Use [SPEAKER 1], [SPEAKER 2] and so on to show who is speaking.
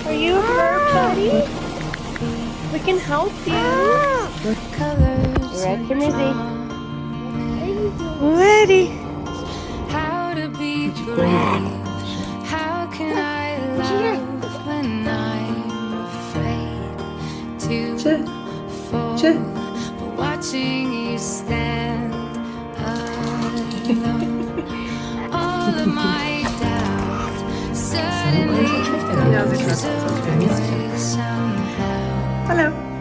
[SPEAKER 1] Are you a fur buddy? We can help you. Right, Kimizzy. Ready.
[SPEAKER 2] How to be brave? How can I love when I'm afraid to fall? But watching you stand alone, all of my doubt suddenly goes away somehow.
[SPEAKER 3] Hello.